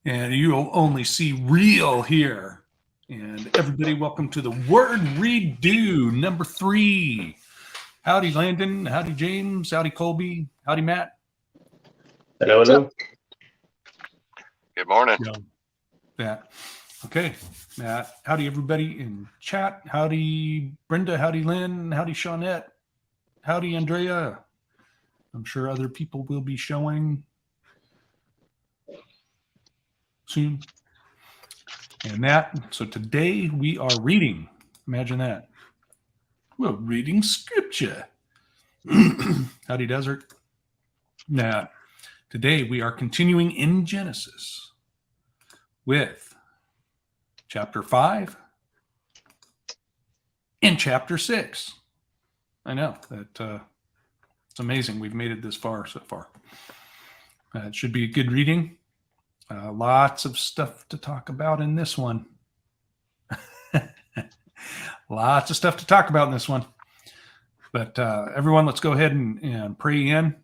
And you'll only see real here. And everybody, welcome to the Word Redeux number 3. Howdy, Landon. Howdy, James. Howdy, Colby. Howdy, Matt. Hello, hello. Good morning. Yeah. Matt. Okay, Matt. Howdy, everybody in chat. Howdy, Brenda. Howdy, Lynn. Howdy, Shawnette. Howdy, Andrea. I'm sure other people will be showing soon. And that, so today we are reading. Imagine that. We're reading scripture. Howdy, Desert. Now, today we are continuing in Genesis with chapter 5 and chapter 6. I know that it's amazing we've made it this far so far. It should be a good reading. Lots of stuff to talk about in this one. Lots of stuff to talk about in this one. But everyone, let's go ahead and pray in.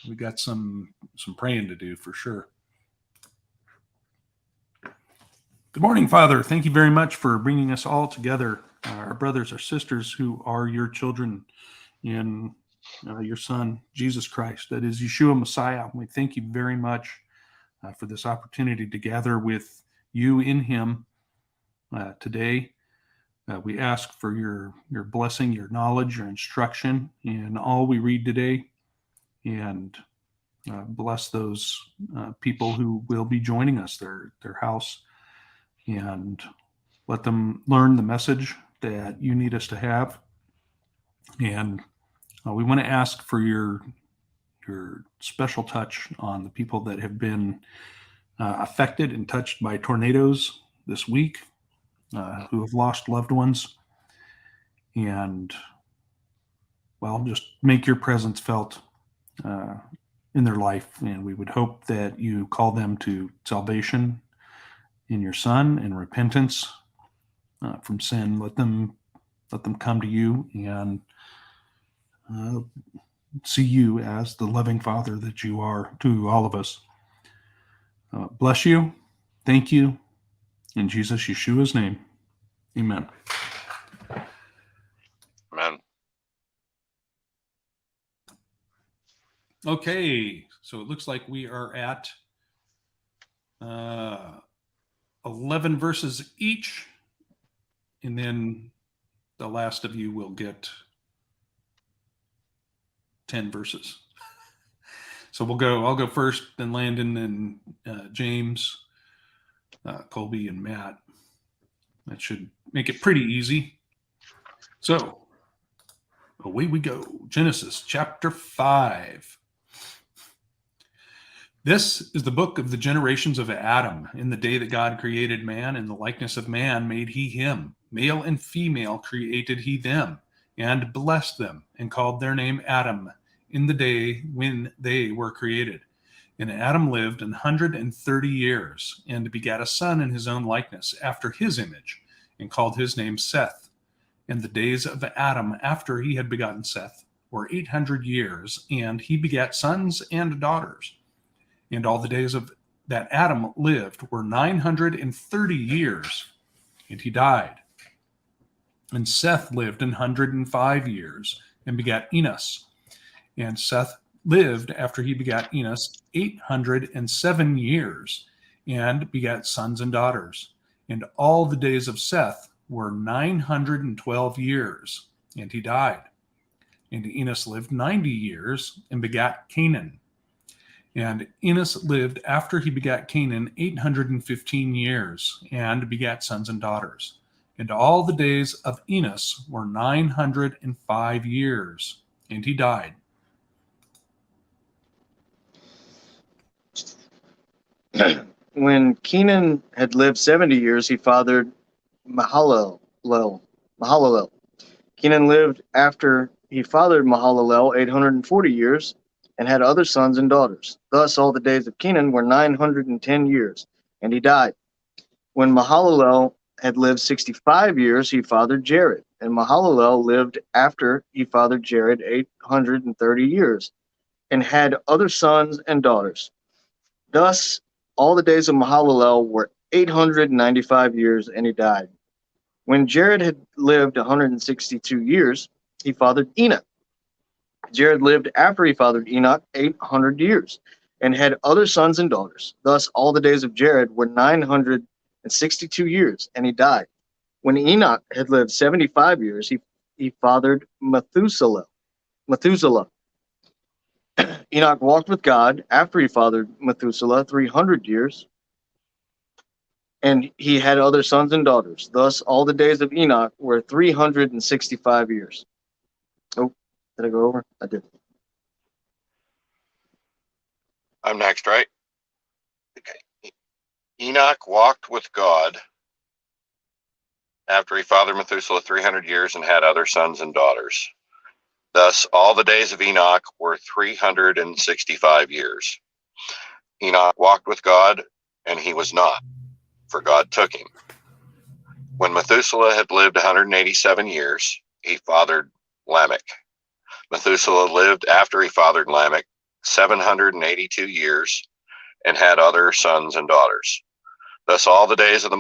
We got some praying to do for sure. Good morning, Father. Thank you very much for bringing us all together, our brothers, our sisters who are your children in your Son, Jesus Christ. That is Yeshua Messiah. We thank you very much for this opportunity to gather with you in him today. We ask for your blessing, your knowledge, your instruction in all we read today, and bless those people who will be joining us, their house, and let them learn the message that you need us to have. And we want to ask for your special touch on the people that have been affected and touched by tornadoes this week, who have lost loved ones. And, well, just make your presence felt in their life. And we would hope that you call them to salvation in your Son and repentance from sin. Let them come to you and see you as the loving Father that you are to all of us. Bless you. Thank you. In Jesus Yeshua's name. Amen. Amen. Okay, so it looks like we are at 11 verses each, and then the last of you will get 10 verses. So I'll go first, then Landon, then James, Colby, and Matt. That should make it pretty easy. So away we go. Genesis chapter 5. This is the book of the generations of Adam. In the day that God created man, in the likeness of man made he him. Male and female created he them, and blessed them, and called their name Adam, in the day when they were created. And Adam lived 130 years, and begat a son in his own likeness, after his image, and called his name Seth. And the days of Adam after he had begotten Seth were 800 years, and he begat sons and daughters. And all the days of that Adam lived were 930 years, and he died. And Seth lived 105 years, and begat Enos. And Seth lived after he begat Enos 807 years, and begat sons and daughters. And all the days of Seth were 912 years, and he died. And Enos lived 90 years, and begat Canaan. And Enos lived after he begat Canaan 815 years, and begat sons and daughters. And all the days of Enos were 905 years, and he died. When Kenan had lived 70 years, he fathered Mahalalel. Kenan lived after he fathered Mahalalel 840 years, and had other sons and daughters. Thus all the days of Kenan were 910 years, and he died. When Mahalalel had lived 65 years, he fathered Jared, and Mahalalel lived after he fathered Jared 830 years, and had other sons and daughters. Thus, all the days of Mahalalel were 895 years, and he died. When Jared had lived 162 years, he fathered Enoch. Jared lived after he fathered Enoch 800 years, and had other sons and daughters. Thus, all the days of Jared were 962 years, and he died. When Enoch had lived 75 years, he fathered Methuselah. Enoch walked with God after he fathered Methuselah 300 years, and he had other sons and daughters. Thus, all the days of Enoch were 365 years. Oh, did I go over? I did. I'm next, right? Okay. Enoch walked with God after he fathered Methuselah 300 years and had other sons and daughters. Thus, all the days of Enoch were 365 years. Enoch walked with God, and he was not, for God took him. When Methuselah had lived 187 years, he fathered Lamech. Methuselah lived after he fathered Lamech 782 years and had other sons and daughters. Thus, all the days of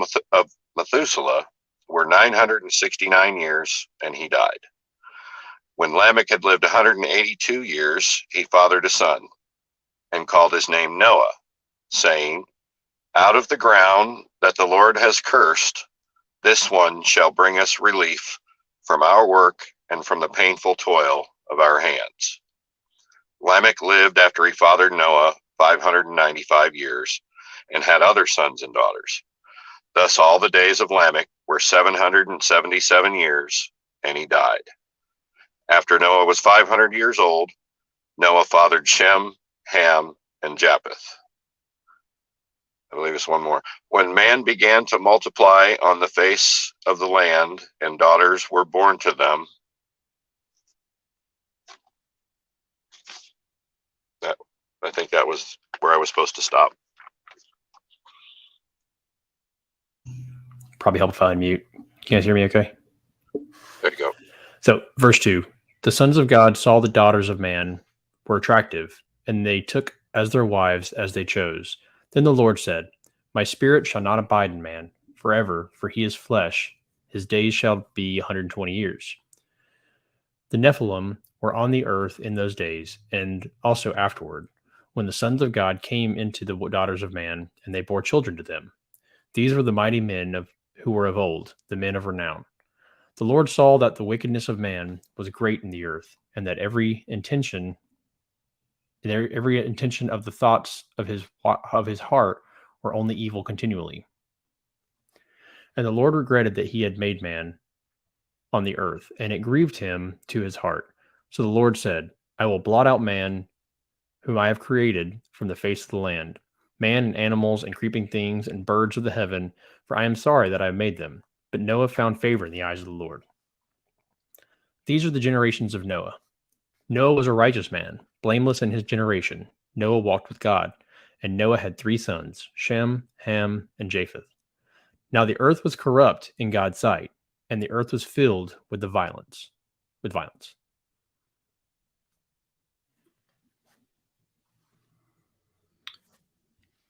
Methuselah were 969 years, and he died. When Lamech had lived 182 years, he fathered a son and called his name Noah, saying, "Out of the ground that the Lord has cursed, this one shall bring us relief from our work and from the painful toil of our hands." Lamech lived after he fathered Noah 595 years and had other sons and daughters. Thus all the days of Lamech were 777 years, and he died. After Noah was 500 years old, Noah fathered Shem, Ham, and Japheth. I believe it's one more. When man began to multiply on the face of the land, and daughters were born to them, I think that was where I was supposed to stop. Probably help if I unmute. Can you guys hear me okay? There you go. So, verse 2. The sons of God saw the daughters of man were attractive, and they took as their wives as they chose. Then the Lord said, "My spirit shall not abide in man forever, for he is flesh. His days shall be 120 years." The Nephilim were on the earth in those days, and also afterward, when the sons of God came into the daughters of man, and they bore children to them. These were the mighty men who were of old, the men of renown. The Lord saw that the wickedness of man was great in the earth, and that every intention of the thoughts of his heart were only evil continually. And the Lord regretted that he had made man on the earth, and it grieved him to his heart. So the Lord said, "I will blot out man, whom I have created from the face of the land, man and animals and creeping things and birds of the heaven, for I am sorry that I have made them." But Noah found favor in the eyes of the Lord. These are the generations of Noah. Noah was a righteous man, blameless in his generation. Noah walked with God, and Noah had 3 sons, Shem, Ham, and Japheth. Now the earth was corrupt in God's sight, and the earth was filled with violence.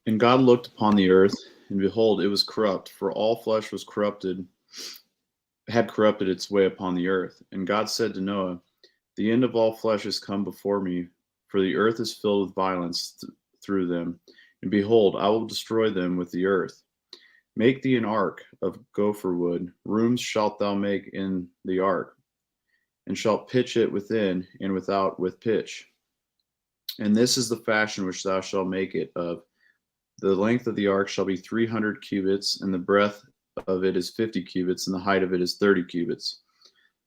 And God looked upon the earth, and behold, it was corrupt, for all flesh was had corrupted its way upon the earth. And God said to Noah, "The end of all flesh is come before me, for the earth is filled with violence through them. And behold, I will destroy them with the earth. Make thee an ark of gopher wood. Rooms shalt thou make in the ark, and shalt pitch it within and without with pitch. And this is the fashion which thou shalt make it of. The length of the ark shall be 300 cubits, and the breadth of it is 50 cubits, and the height of it is 30 cubits.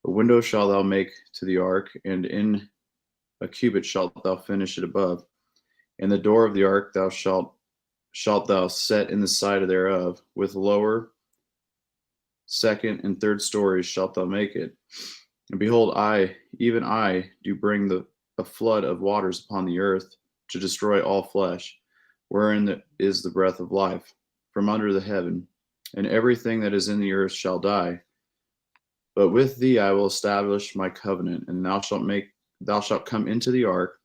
A window shalt thou make to the ark, and in a cubit shalt thou finish it above. And the door of the ark thou shalt thou set in the side thereof. With lower, second, and third stories shalt thou make it. And behold, I, even I, do bring a flood of waters upon the earth to destroy all flesh, wherein is the breath of life, from under the heaven, and everything that is in the earth shall die. But with thee I will establish my covenant, and thou shalt come into the ark,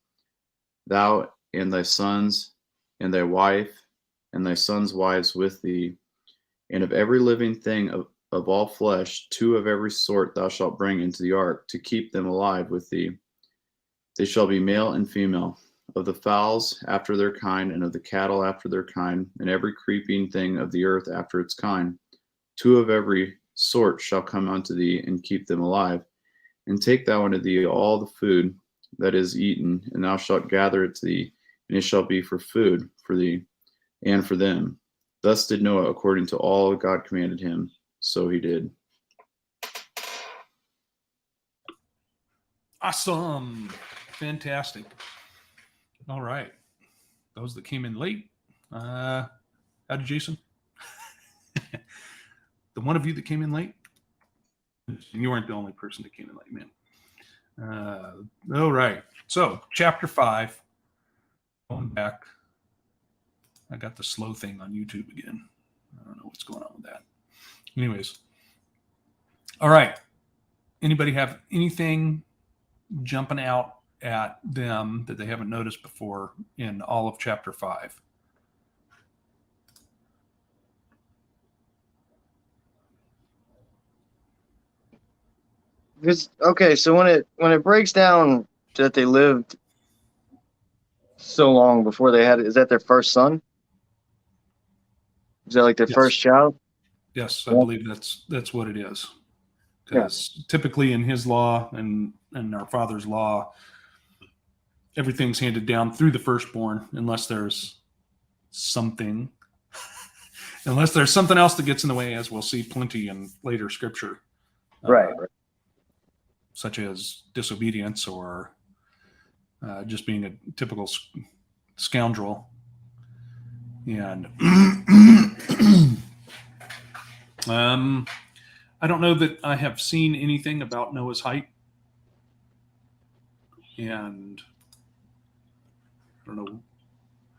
thou and thy sons and thy wife, and thy sons' wives with thee, and of every living thing of all flesh, 2 of every sort thou shalt bring into the ark, to keep them alive with thee. They shall be male and female, of the fowls after their kind, and of the cattle after their kind, and every creeping thing of the earth after its kind. 2 of every sort shall come unto thee, and keep them alive. And take thou unto thee all the food that is eaten, and thou shalt gather it to thee, and it shall be for food for thee and for them. Thus did Noah according to all God commanded him, so he did. Awesome. Fantastic. All right. Those that came in late. Howdy, Jason. The one of you that came in late. You weren't the only person that came in late, man. All right. So, chapter 5. Going back. I got the slow thing on YouTube again. I don't know what's going on with that. Anyways. All right. Anybody have anything jumping out at them that they haven't noticed before in all of chapter 5? Okay, so when it breaks down that they lived so long before they had it, is that their first son? Is that like their Yes. first child? Yes, I believe that's what it is. Because typically in his law and our father's law, everything's handed down through the firstborn unless there's something else that gets in the way, as we'll see plenty in later scripture. Right. Such as disobedience or just being a typical scoundrel. And I don't know that I have seen anything about Noah's height. And I don't know.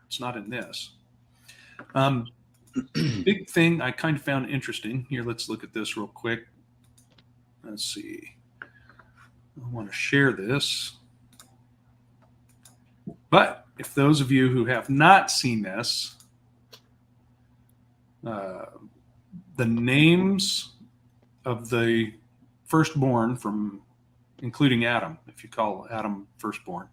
It's not in this. Big thing I kind of found interesting. Here, let's look at this real quick. Let's see. I want to share this. But if those of you who have not seen this, the names of the firstborn from including Adam, if you call Adam firstborn,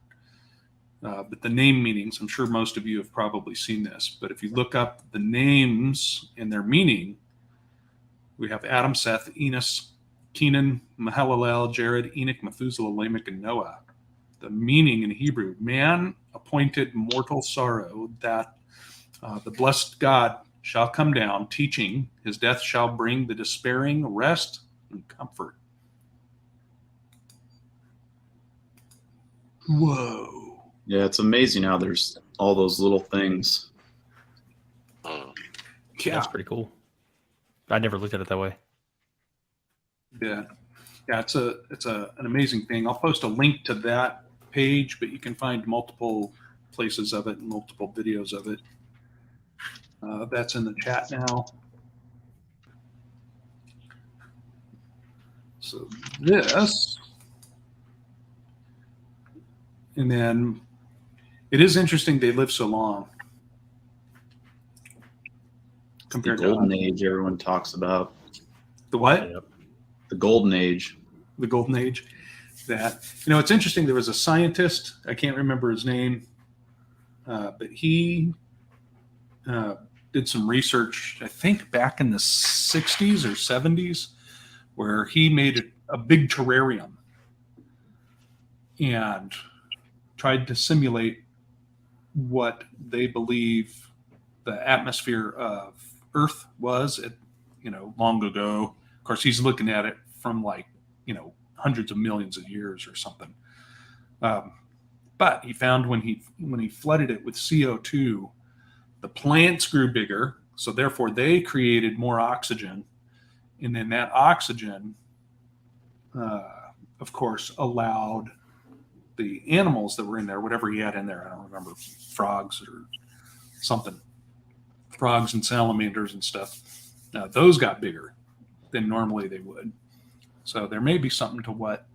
but the name meanings, I'm sure most of you have probably seen this, but if you look up the names and their meaning, we have Adam, Seth, Enos, Kenan, Mahalalel, Jared, Enoch, Methuselah, Lamech, and Noah. The meaning in Hebrew, man appointed mortal sorrow, that the blessed God shall come down, teaching his death shall bring the despairing rest and comfort. Whoa. Yeah, it's amazing how there's all those little things. Yeah. That's pretty cool. I never looked at it that way. Yeah. It's an amazing thing. I'll post a link to that page, but you can find multiple places of it and multiple videos of it. That's in the chat now. So this, and then it is interesting they live so long The compared golden to age everyone talks about. the what? Yep. The golden age. The golden age. That, it's interesting. There was a scientist, I can't remember his name, but he did some research, I think back in the 60s or 70s, where he made a big terrarium and tried to simulate what they believe the atmosphere of Earth was at, long ago. Of course, he's looking at it from hundreds of millions of years or something. But he found when he flooded it with CO2, the plants grew bigger, so therefore they created more oxygen, and then that oxygen, of course, allowed the animals that were in there, whatever he had in there, I don't remember, frogs or something, frogs and salamanders and stuff. Those got bigger than normally they would. So there may be something to what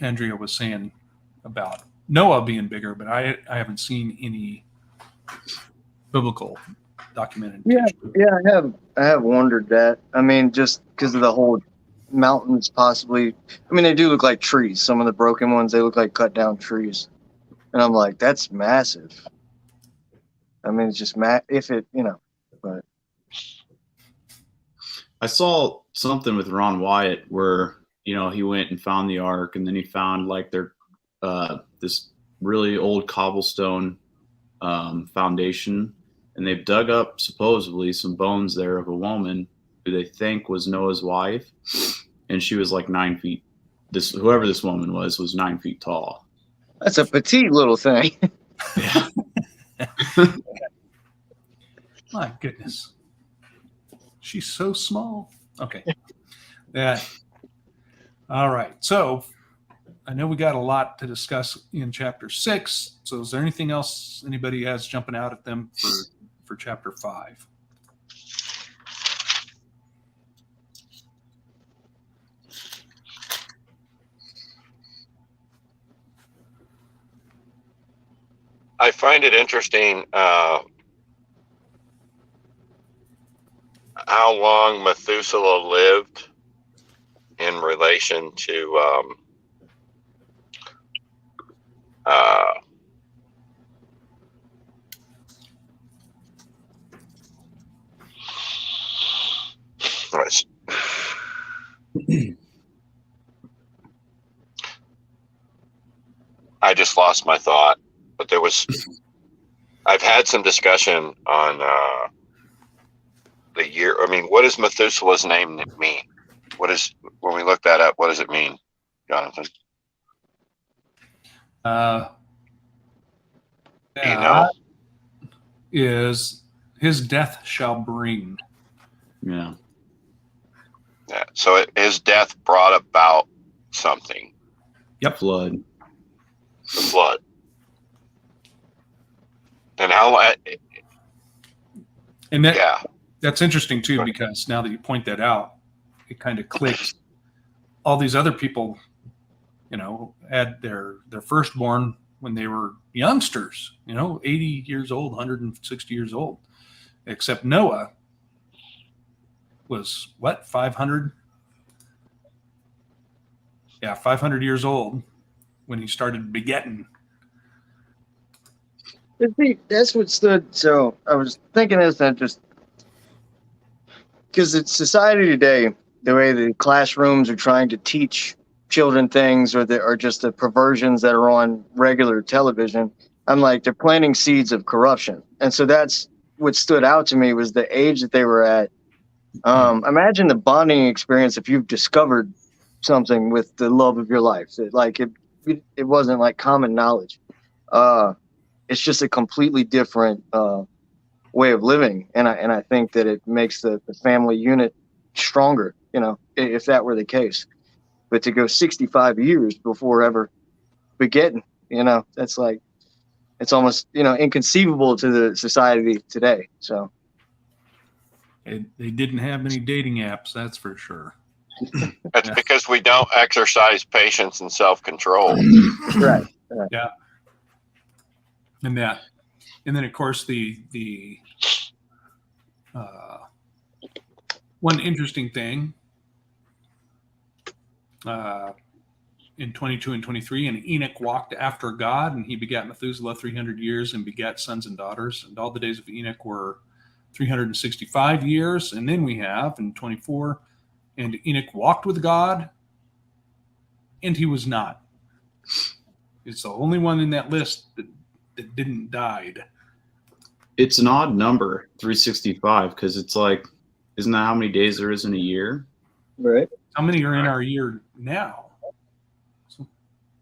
Andrea was saying about Noah being bigger, but I haven't seen any biblical documentation. Yeah, I have wondered that. I mean, just because of the whole mountains, possibly. I mean, they do look like trees. Some of the broken ones, they look like cut down trees, and I'm like, that's massive. I mean, it's just if it, but I saw something with Ron Wyatt where he went and found the ark, and then he found like their this really old cobblestone foundation, and they've dug up supposedly some bones there of a woman who they think was Noah's wife, and she was like 9 feet. Whoever this woman was 9 feet tall. that's a petite little thing. Yeah. My goodness. She's so small. Okay. Yeah. All right. So I know we got a lot to discuss in chapter 6. So is there anything else anybody has jumping out at them for chapter 5? I find it interesting how long Methuselah lived in relation to I just lost my thought, but I've had some discussion on the year. I mean, what does Methuselah's name mean? When we look that up, what does it mean, Jonathan? Do you know? Is his death shall bring. Yeah. Yeah. So his death brought about something. Yep. Flood. The flood. And how? And Yeah. that's interesting too, because now that you point that out, it kind of clicks. All these other people, had their firstborn when they were youngsters, 80 years old, 160 years old, except Noah was 500? Yeah, 500 years old when he started begetting. That's what stood. So I was thinking this, that just because it's society today, the way the classrooms are trying to teach children things, or just the perversions that are on regular television. I'm like, they're planting seeds of corruption, and so that's what stood out to me was the age that they were at. Imagine the bonding experience if you've discovered something with the love of your life. It wasn't like common knowledge. It's just a completely different way of living, and I think that it makes the family unit stronger. If that were the case, but to go 65 years before ever begetting, that's like, it's almost inconceivable to the society today. So They didn't have many dating apps, that's for sure. It's because we don't exercise patience and self-control. right. Yeah. And then of course the one interesting thing in 22 and 23, and Enoch walked after God, and he begat Methuselah 300 years and begat sons and daughters, and all the days of Enoch were 365 years. And then we have in 24, and Enoch walked with God, and he was not. It's the only one in that list that didn't died. It's an odd number, 365, because it's like, isn't that how many days there is in a year? Right. How many are in our year now?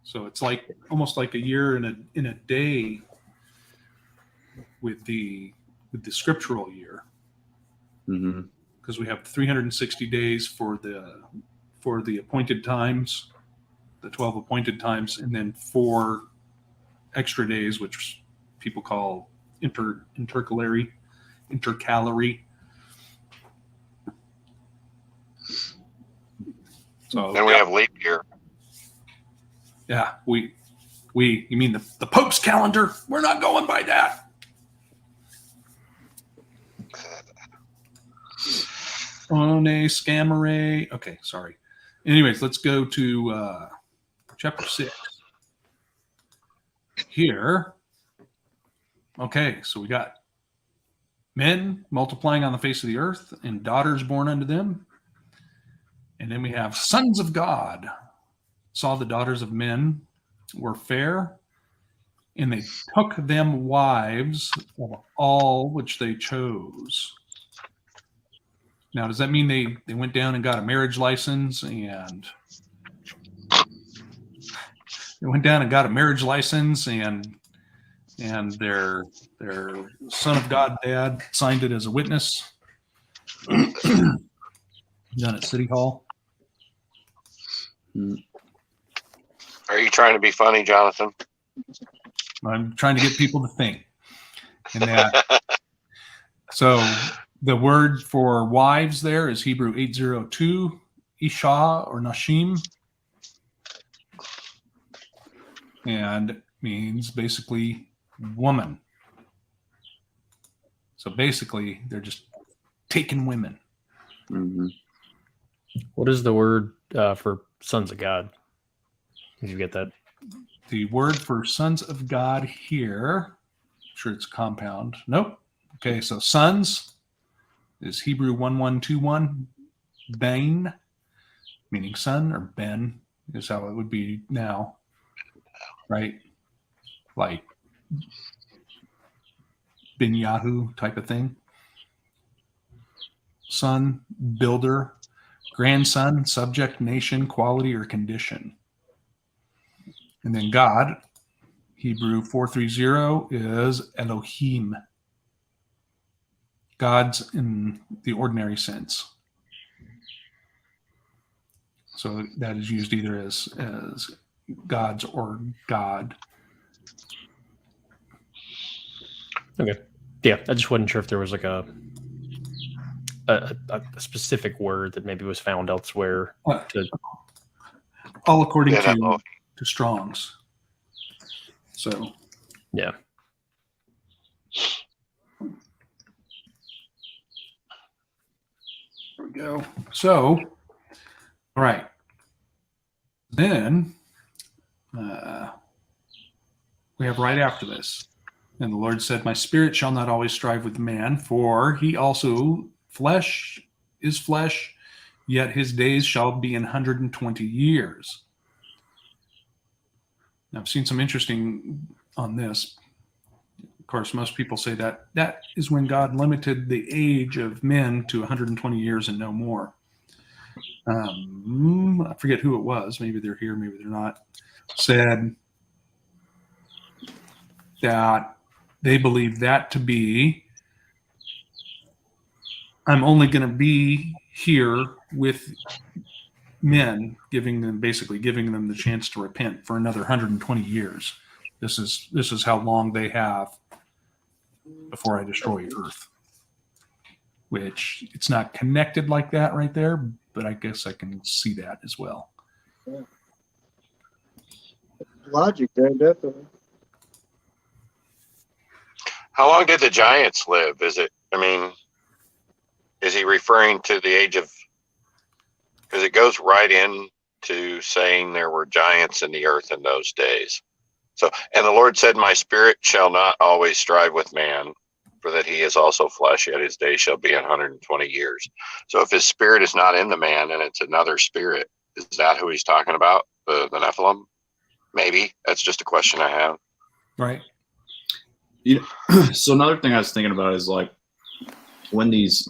So it's like almost like a year in a day with the scriptural year, because we have 360 days for the appointed times, the 12 appointed times, and then 4 extra days, which people call intercalary. So Then we have leap year. yeah, you mean the Pope's calendar? We're not going by that. scamere. Okay, sorry. Anyways, let's go to chapter 6. Here. Okay, so we got men multiplying on the face of the earth and daughters born unto them. And then we have sons of God saw the daughters of men were fair, and they took them wives of all which they chose. Now, does that mean they went down and got a marriage license and their son of God dad signed it as a witness done at City Hall? Are you trying to be funny, Jonathan? I'm trying to get people to think. And that, so the word for wives there is Hebrew 802, Isha or Nashim, and means basically woman. So basically, they're just taking women. Mm-hmm. What is the word for sons of God? Did you get that? The word for sons of God here, I'm sure it's a compound. Nope. Okay, so sons is Hebrew 1121, Bain, meaning son, or Ben is how it would be now, right? Like Ben Yahoo type of thing. Son, builder, grandson, subject, nation, quality, or condition. And then God, Hebrew 430 is Elohim. God's in the ordinary sense. So that is used either as gods or God. Okay. Yeah, I just wasn't sure if there was like a specific word that maybe was found elsewhere. All according Yeah, to Strong's. So Yeah. there we go. So, all right. Then we have right after this. And the Lord said, my spirit shall not always strive with man, for he also flesh is flesh, yet his days shall be 120 years. Now, I've seen some interesting on this. Of course, most people say that is when God limited the age of men to 120 years and no more. I forget who it was. Maybe they're here, maybe they're not. Said that they believe that to be, I'm only going to be here with men, basically giving them the chance to repent for another 120 years. This is how long they have before I destroy Earth. Which it's not connected like that right there, but I guess I can see that as well. Yeah. Logic there, definitely. How long did the giants live? Is he referring to the age of, because it goes right into saying there were giants in the earth in those days. So, and the Lord said, my spirit shall not always strive with man, for that he is also flesh, yet his days shall be 120 years. So if his spirit is not in the man and it's another spirit, is that who he's talking about? The Nephilim? Maybe. That's just a question I have. Right. So another thing I was thinking about is like when these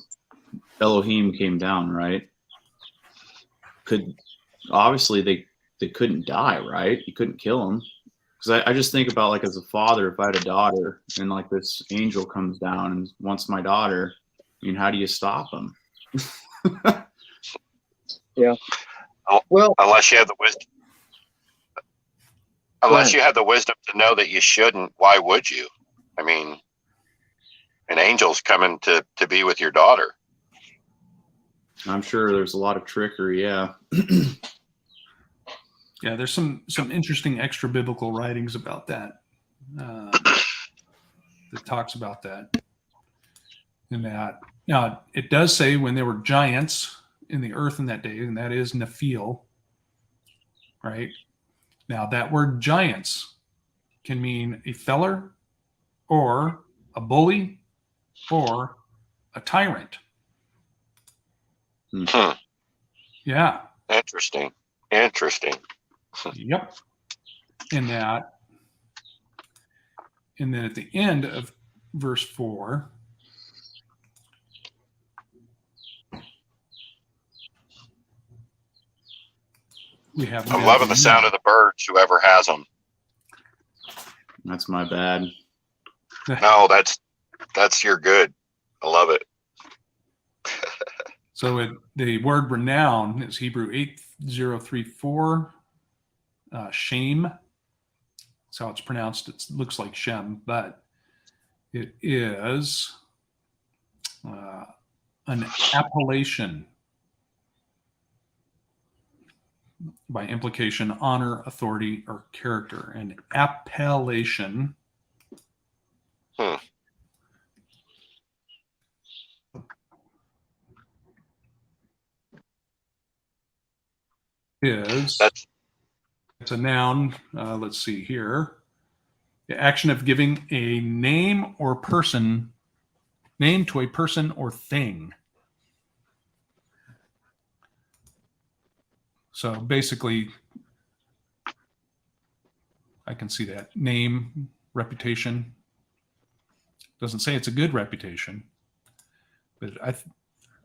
Elohim came down, right? Obviously they couldn't die, right? You couldn't kill them. Because I just think about like as a father, if I had a daughter and like this angel comes down and wants my daughter, I mean, how do you stop him? Yeah. Well, unless you have the wisdom. Unless you have the wisdom to know that you shouldn't, why would you? I mean, an angel's coming to be with your daughter. I'm sure there's a lot of trickery, yeah. Yeah, there's some interesting extra biblical writings about that that talks about that, and that Now, it does say when there were giants in the earth in that day, and that is Nephil, right? Now, that word giants can mean a feller or a bully or a tyrant. Hmm. Yeah. Interesting. Yep. And that, and then at the end of verse 4, we have I'm loving the sound of the birds, whoever has them. That's my bad. No, that's your good. I love it. So the word renown is Hebrew 8034, shame. That's how it's pronounced. It looks like Shem, but it is an appellation. By implication, honor, authority, or character. An appellation is it's a noun. Let's see here. The action of giving a name to a person or thing. So basically, I can see that name, reputation. Doesn't say it's a good reputation, but I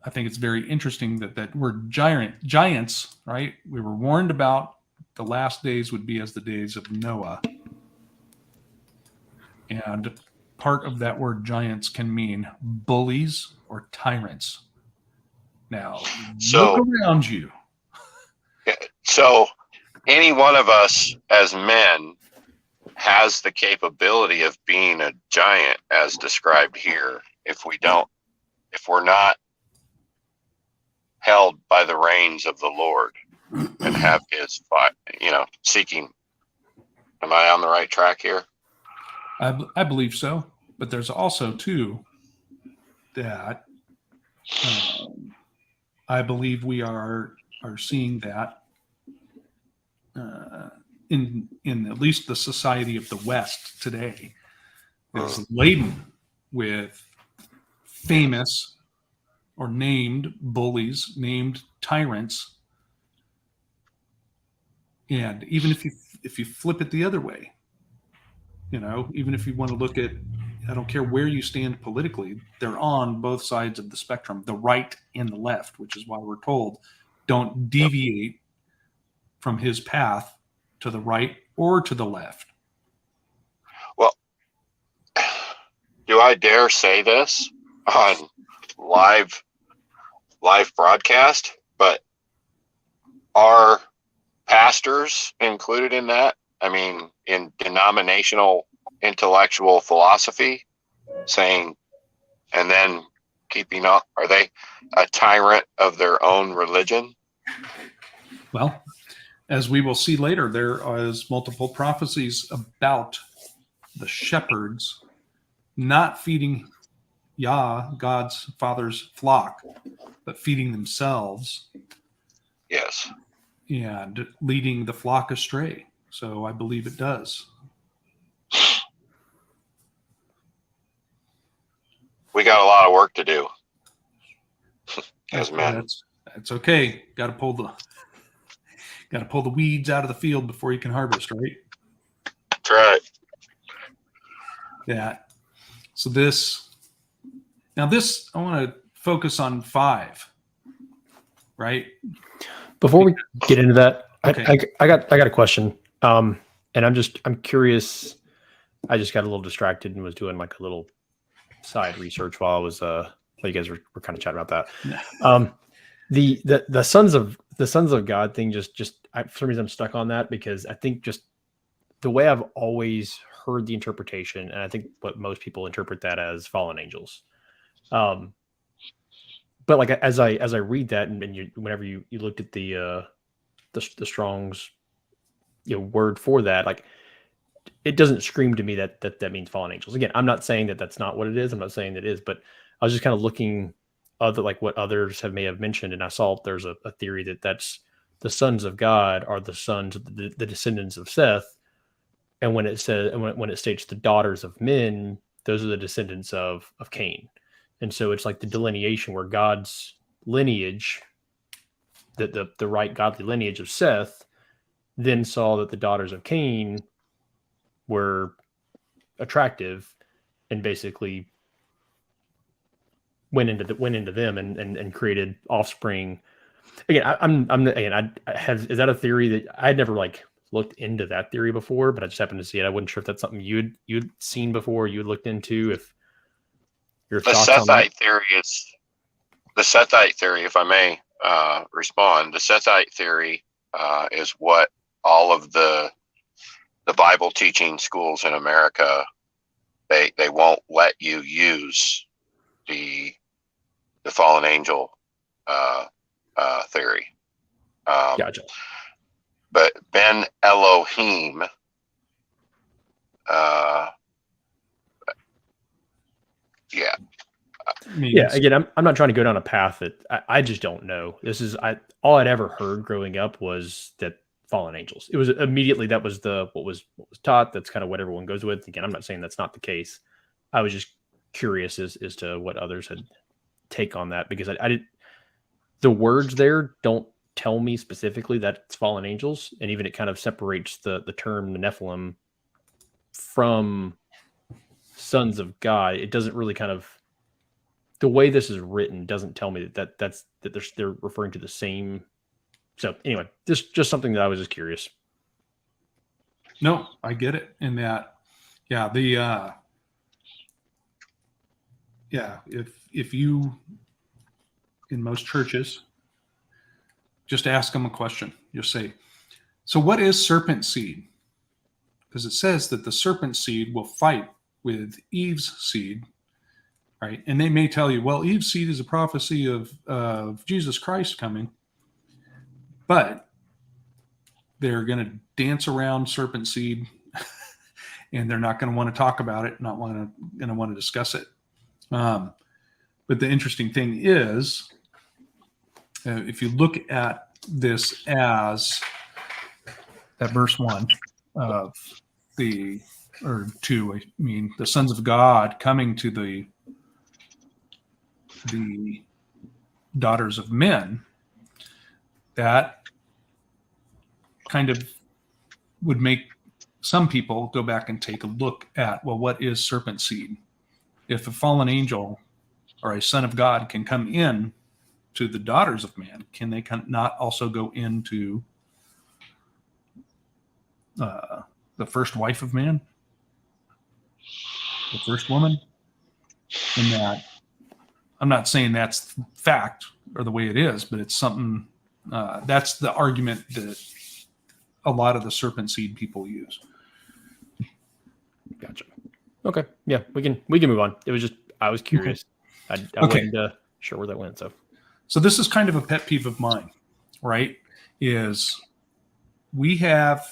think it's very interesting that word giants, right? We were warned about the last days would be as the days of Noah. And part of that word giants can mean bullies or tyrants. Now, look around you. So any one of us as men has the capability of being a giant as described here. If we're not held by the reins of the Lord and have his, seeking. Am I on the right track here? I believe so. But there's also, too, that I believe we are seeing that in at least the society of the West today is laden with famous or named bullies, named tyrants. And even if you flip it the other way, even if you want to look at, I don't care where you stand politically, they're on both sides of the spectrum, the right and the left, which is why we're told don't deviate from his path to the right or to the left. Well, do I dare say this on live broadcast? But are pastors included in that? I mean, in denominational intellectual philosophy, saying, and then keeping up, are they a tyrant of their own religion? Well, as we will see later, there is multiple prophecies about the shepherds not feeding God's Father's flock, but feeding themselves. Yes. And leading the flock astray. So I believe it does. We got a lot of work to do as men. That's okay. Got to pull the weeds out of the field before you can harvest, right? That's right. Yeah. So I want to focus on 5, right? Before we get into that, okay. I got a question. And I'm curious. I just got a little distracted and was doing like a little side research while I was while you guys were kind of chatting about that. The sons of God thing for some reason I'm stuck on that, because I think just the way I've always heard the interpretation, and I think what most people interpret that as fallen angels. But like as I read that, and whenever you looked at the Strong's word for that, like it doesn't scream to me that means fallen angels. Again, I'm not saying that that's not what it is. I'm not saying that it is, but I was just kind of looking other, like what others may have mentioned, and I saw there's a theory that that's the sons of God are the sons of the descendants of Seth, and when it says when it states the daughters of men, those are the descendants of Cain, and so it's like the delineation where God's lineage, that the right godly lineage of Seth, then saw that the daughters of Cain were attractive, and basically went into them and created offspring. Again, is that a theory that I'd never like looked into that theory before, but I just happened to see it. I wasn't sure if that's something you'd seen before, you looked into. If your The thoughts on that. Sethite theory is the Sethite theory, if I may respond. The Sethite theory is what all of the Bible teaching schools in America, they won't let you use the fallen angel theory. Gotcha. But Ben Elohim, yeah. Yeah, again, I'm not trying to go down a path that I just don't know. All I'd ever heard growing up was that fallen angels. It was immediately that was what was taught. That's kind of what everyone goes with. Again, I'm not saying that's not the case. I was just curious as to what others had take on that, because I did. The words there don't tell me specifically that it's fallen angels, and even it kind of separates the term the Nephilim from sons of God. It doesn't really kind of, the way this is written doesn't tell me that they're referring to the same. So anyway, just something that I was just curious. No, I get it. In that, if you, in most churches, just ask them a question. You'll say, so what is serpent seed? Because it says that the serpent seed will fight with Eve's seed, right? And they may tell you, well, Eve's seed is a prophecy of Jesus Christ coming. But they're going to dance around serpent seed and they're not going to want to talk about it, not going to want to discuss it. But the interesting thing is, if you look at this as at verse 1 of the sons of God coming to the daughters of men, that kind of would make some people go back and take a look at, well, what is serpent seed? If a fallen angel or a son of God can come in to the daughters of man, can they not also go into the first wife of man, the first woman? And that, I'm not saying that's fact or the way it is, but it's something, that's the argument that a lot of the serpent seed people use. Gotcha. Okay. Yeah, we can move on. It was just, I was curious. Okay. I wasn't sure where that went. So this is kind of a pet peeve of mine, right? Is we have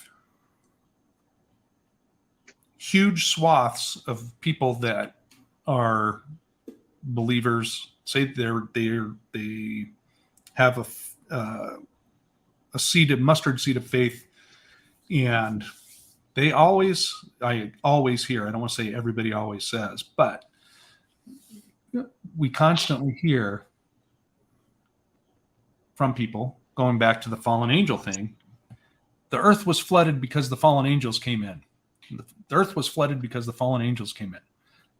huge swaths of people that are believers, say they have a mustard seed of faith, and I always hear, I don't want to say everybody always says, but we constantly hear from people, going back to the fallen angel thing, the earth was flooded because the fallen angels came in. The earth was flooded because the fallen angels came in.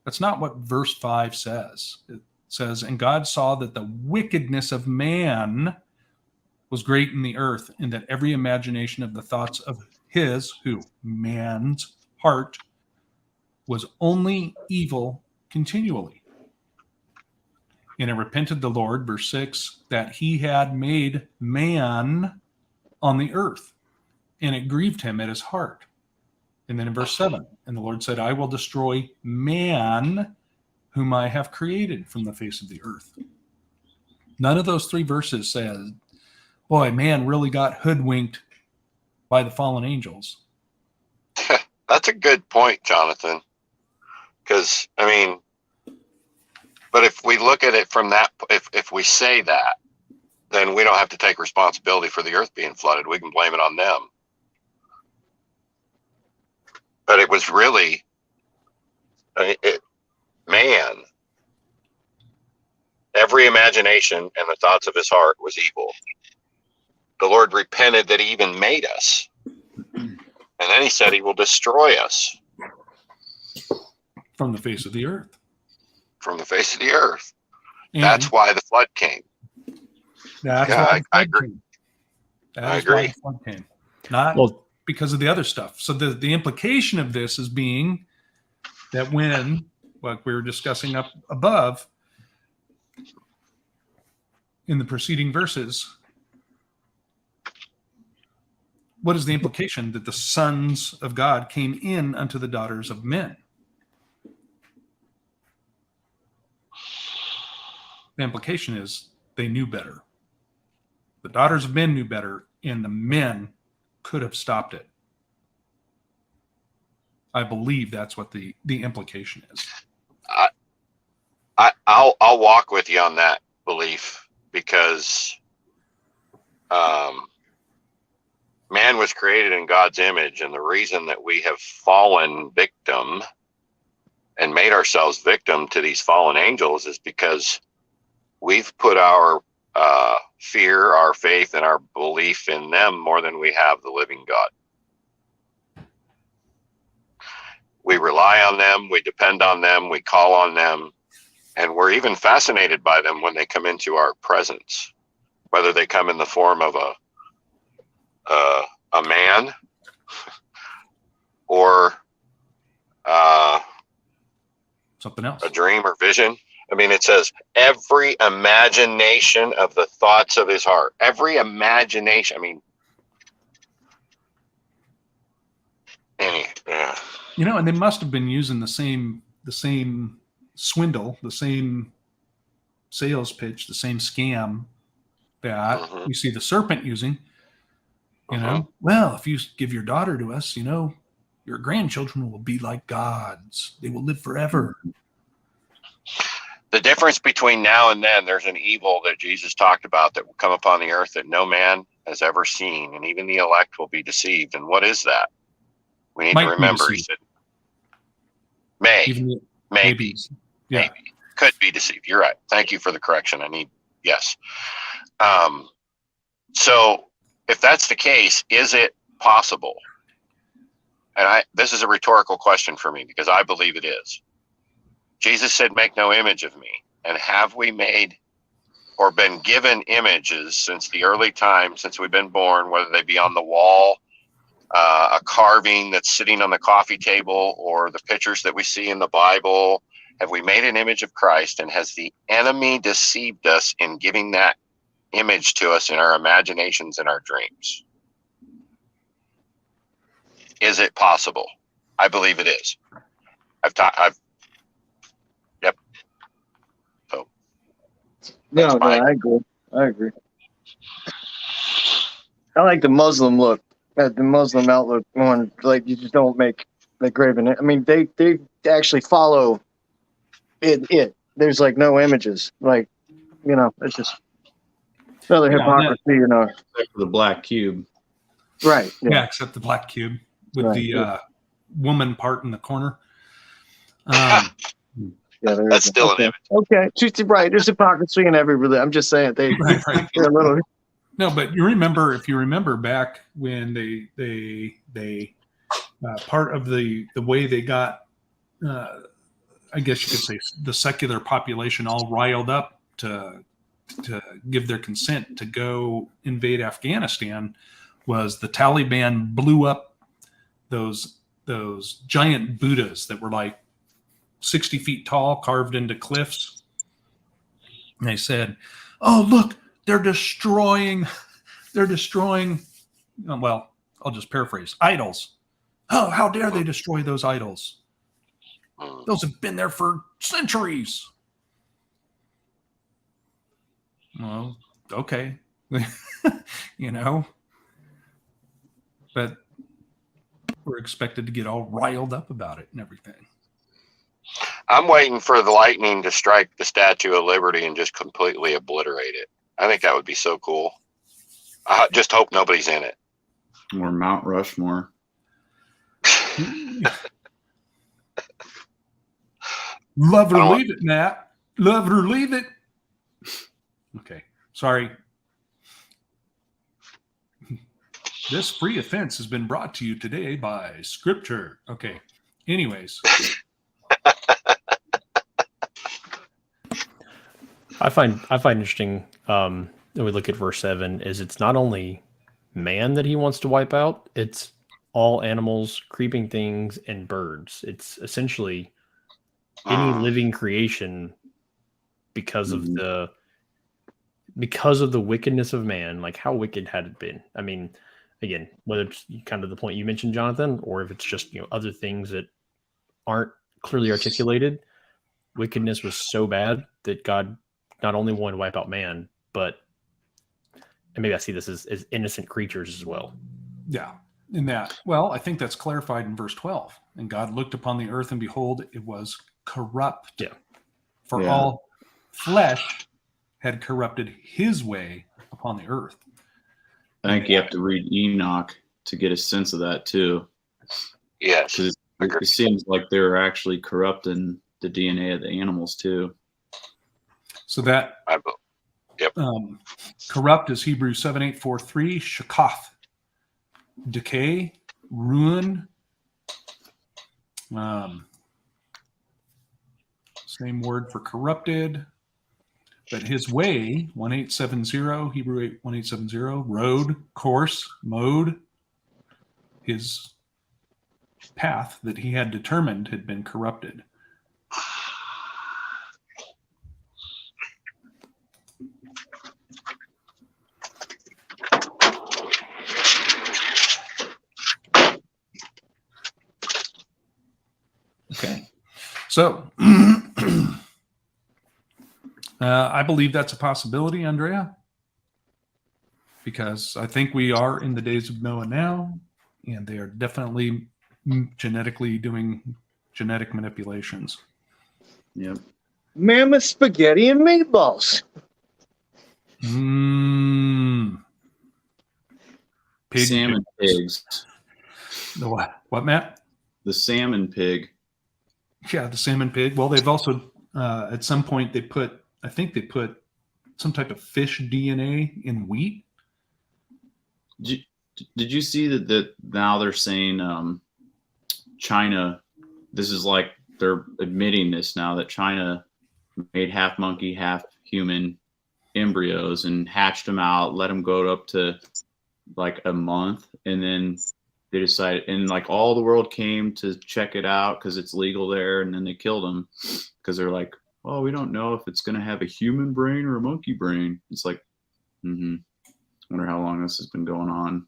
That's not what verse 5 says. It says, and God saw that the wickedness of man was great in the earth, and that every imagination of the thoughts of man's heart was only evil continually. And it repented the Lord, verse 6, that he had made man on the earth, and it grieved him at his heart. And then in verse 7, and the Lord said, I will destroy man whom I have created from the face of the earth. None of those three verses says, boy, man really got hoodwinked by the fallen angels. That's a good point, Jonathan. Because, I mean, But if we look at it from that, if we say that, then we don't have to take responsibility for the earth being flooded. We can blame it on them. But it was really, man, every imagination and the thoughts of his heart was evil. The Lord repented that he even made us. And then he said he will destroy us from the face of the earth. From the face of the earth. And that's why the flood came. That's Yeah, why the I flood agree. came. I That's why agree. the flood came. Not because of the other stuff. So the implication of this is being that when, like we were discussing up above in the preceding verses, what is the implication? That the sons of God came in unto the daughters of men. The implication is they knew better. The daughters of men knew better, and the men could have stopped it. I believe that's what the implication is. I'll walk with you on that belief, because man was created in God's image, and the reason that we have fallen victim and made ourselves victim to these fallen angels is because we've put our fear, our faith, and our belief in them more than we have the living God. We rely on them, we depend on them, we call on them, and we're even fascinated by them when they come into our presence, whether they come in the form of a man or something else, a dream or vision. I mean, it says every imagination of the thoughts of his heart. Every imagination. I mean, and they must have been using the same swindle, the same sales pitch, the same scam that we see the serpent using. Well, if you give your daughter to us, your grandchildren will be like gods. They will live forever. The difference between now and then, there's an evil that Jesus talked about that will come upon the earth that no man has ever seen, and even the elect will be deceived. And what is that? We need to remember. He said, maybe, could be deceived. You're right. Thank you for the correction. Yes. So if that's the case, is it possible? And this is a rhetorical question for me, because I believe it is. Jesus said, make no image of me. And have we made or been given images since the early time, since we've been born, whether they be on the wall, a carving that's sitting on the coffee table, or the pictures that we see in the Bible? Have we made an image of Christ? And has the enemy deceived us in giving that image to us in our imaginations and our dreams? Is it possible? I believe it is. Yep. So. No, I agree. I like the Muslim look, the Muslim outlook one. Like, you just don't make the graven. I mean, they actually follow it. There's like no images. Like, it's just another hypocrisy. Except for the black cube. Right. Yeah, except the black cube with the woman part in the corner. That's still an image. Okay, she's right. There's hypocrisy in every religion. I'm just saying they're a little. No, but if you remember back when they part of the way they got, I guess you could say, the secular population all riled up to give their consent to go invade Afghanistan was the Taliban blew up those giant Buddhas that were like 60 feet tall, carved into cliffs. And they said, "Oh, look, they're destroying, well, I'll just paraphrase, idols. Oh, how dare they destroy those idols? Those have been there for centuries." Well, okay. But we're expected to get all riled up about it and everything. I'm waiting for the lightning to strike the Statue of Liberty and just completely obliterate it. I think that would be so cool. I just hope nobody's in it. Or Mount Rushmore. Love or leave it, Matt. Love it or leave it. Okay. Sorry. This free offense has been brought to you today by Scripture. Okay. Anyways. I find interesting when we look at verse 7 is it's not only man that he wants to wipe out, it's all animals, creeping things, and birds. It's essentially any living creation because of the wickedness of man. Like, how wicked had it been? I mean, again, whether it's kind of the point you mentioned, Jonathan, or if it's just, other things that aren't clearly articulated, wickedness was so bad that God not only wanted to wipe out man, but, and maybe I see this as innocent creatures as well. Yeah. In that, well, I think that's clarified in verse 12. And God looked upon the earth, and behold, it was corrupt. Yeah. For all flesh had corrupted his way upon the earth. I think you have to read Enoch to get a sense of that too. Yes. Because it seems like they're actually corrupting the DNA of the animals too. So that corrupt is Hebrews 7:843, shakath, decay, ruin. Same word for corrupted. But his way, 1870, Hebrew 1870, road, course, mode, his path that he had determined had been corrupted. Okay. So I believe that's a possibility, Andrea, because I think we are in the days of Noah now, and they are definitely genetically doing genetic manipulations. Yep. Mammoth spaghetti and meatballs. Salmon pigs. The what? What, Matt? The salmon pig. Yeah, the salmon pig. Well, they've also at some point I think they put some type of fish DNA in wheat. Did you see that now they're saying China, this is like they're admitting this now, that China made half monkey, half human embryos and hatched them out, let them go up to like a month, and then they decided, and like all the world came to check it out because it's legal there, and then they killed them because they're like, oh, we don't know if it's going to have a human brain or a monkey brain. It's like, wonder how long this has been going on.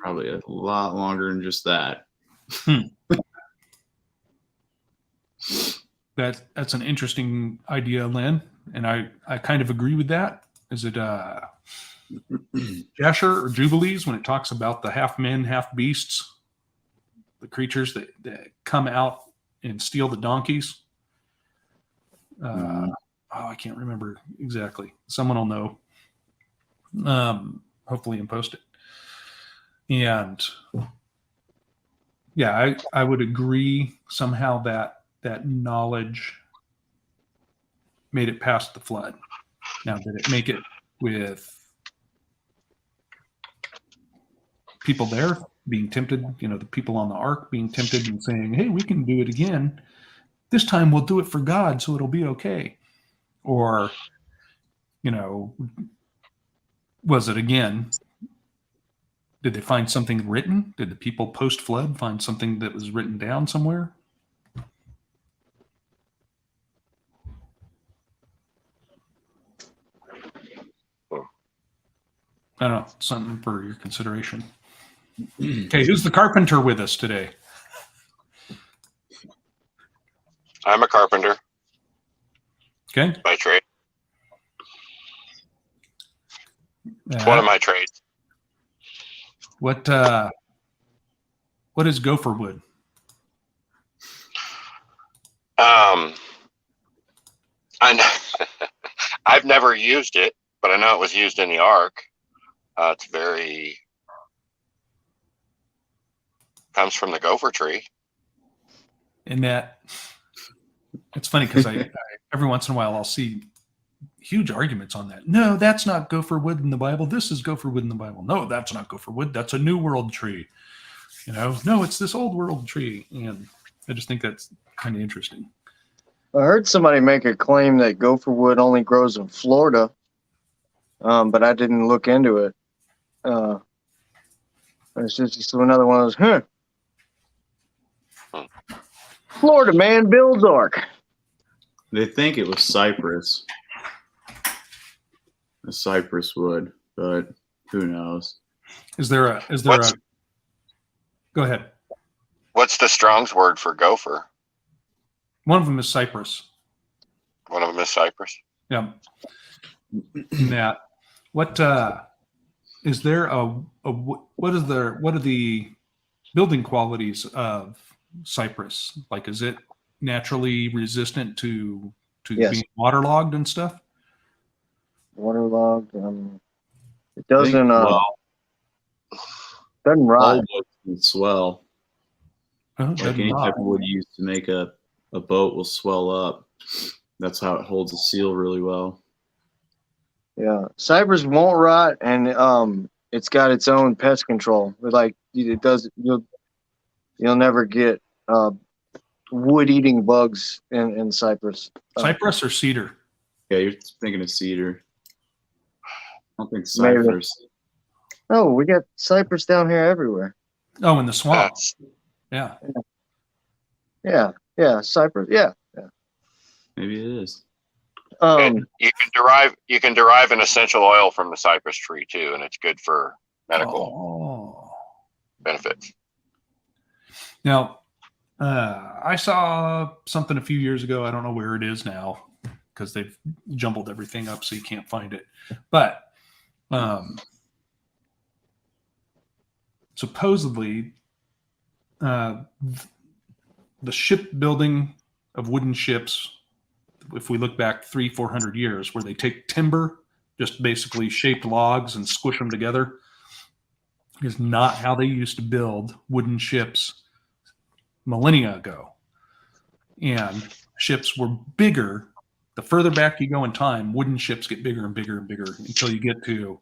Probably a lot longer than just that. That's an interesting idea, Lynn, and I kind of agree with that. Is it Jasher or Jubilees when it talks about the half men, half beasts, the creatures that come out and steal the donkeys? I can't remember exactly. Someone will know. Hopefully, and post it. And yeah, I would agree somehow that knowledge made it past the flood. Now, did it make it with people there being tempted, the people on the ark being tempted and saying, hey, we can do it again. This time we'll do it for God, so it'll be okay. Or, was it again? Did they find something written? Did the people post-flood find something that was written down somewhere? I don't know. Something for your consideration. Okay, who's the carpenter with us today? I'm a carpenter. Okay. By trade. It's one of my trades. What is gopher wood? I've never used it, but I know it was used in the Ark. It's comes from the gopher tree. And that it's funny because I every once in a while I'll see huge arguments on that. No, that's not gopher wood in the Bible. This is gopher wood in the Bible. No, that's not gopher wood. That's a New World tree. No, it's this Old World tree. And I just think that's kind of interesting. I heard somebody make a claim that gopher wood only grows in Florida, but I didn't look into it. It's just another one of those, Florida man builds ark. They think it was cypress, a cypress wood, but who knows? Is there a go ahead. What's the Strong's word for gopher? One of them is cypress. One of them is cypress. Yeah. That what is there what are the building qualities of cypress? Like, is it naturally resistant to Yes. being waterlogged and stuff? Waterlogged. It doesn't doesn't All rot. wood can swell. Like any type of wood used to make a boat will swell up. That's how it holds a seal really well. Yeah, cypress won't rot, and it's got its own pest control. Like it does, you'll never get wood-eating bugs in cypress. Cypress or cedar? Yeah, you're thinking of cedar. I don't think Maybe. cypress. Oh, we got cypress down here everywhere. Oh, in the swamp. That's, Yeah, cypress. Yeah. Maybe it is. you can derive an essential oil from the cypress tree too, and it's good for medical benefits. Now, I saw something a few years ago. I don't know where it is now because they've jumbled everything up so you can't find it. But supposedly, the shipbuilding of wooden ships, if we look back 300-400 years, where they take timber, just basically shaped logs and squish them together, is not how they used to build wooden ships millennia ago. And ships were bigger. The further back you go in time, wooden ships get bigger and bigger and bigger until you get to,